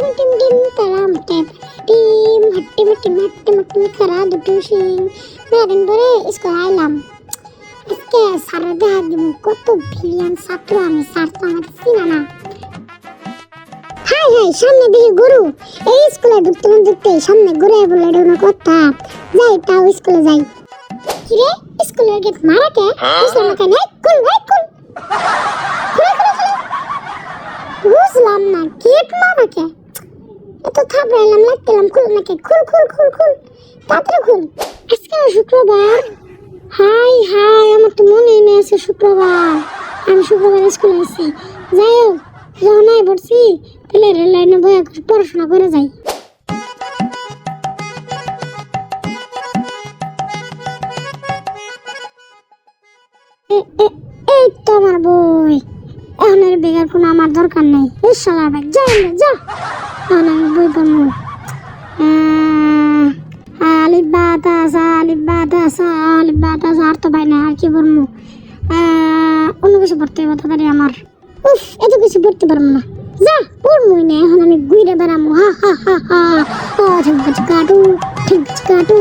team team তারাম tape team হাট্টি মিটি মাট্টি মাট্টি খারা দুটো শিং মেরিন পরে স্কুল আইলাম আজকে স্যারের দেখা দিব কত ব্রিলিয়ান্ট ছাত্র আমি স্যার তো আমাকে চিনা না হাই হাই সামনে দিকে গরু এই স্কুলে ঢুকতে সামনে ঘুরে বলে কোনো কথা যাই তাও স্কুলে যাই কিরে স্কুলের গেট মারাকে বুঝলাম না কেন কুল বুঝলাম না গেট মারাকে এত থাপড়াইলাম লাগতেলাম খুল নাকি খুল তাড়াতাড়ি খুল আজকে শুক্রবার হাই আমার তো মনে নেই আছে শুক্রবার আমি শুক্রবার স্কুলে আসছি যাই হোক যখন আই পড়ছি তাহলে রেল লাইনে বয়ে পড়াশোনা করে যাই এই তো আমার বই এখন আর বেগার কোনো আমার দরকার নেই এই শালা ব্যাগ যা এখন আমি বই পড়বো আলিফ বা তা সা আর তো ভাই না আর কি পড়বো অন্য কিছু পড়তে হবে তাড়াতাড়ি আমার উফ এত কিছু পড়তে পারবো না যা পড়বই না এখন আমি ঘুরে বেড়াবো হা ঠিক কাটু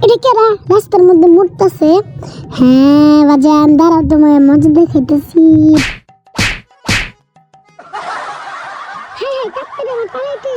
এটা কেরা রাস্তার মধ্যে মুড়তাছে হ্যাঁ বাজান দাঁড়াও তোমায় মজা দেখাইতেছি হাই কাটতে দেবো পালাইতে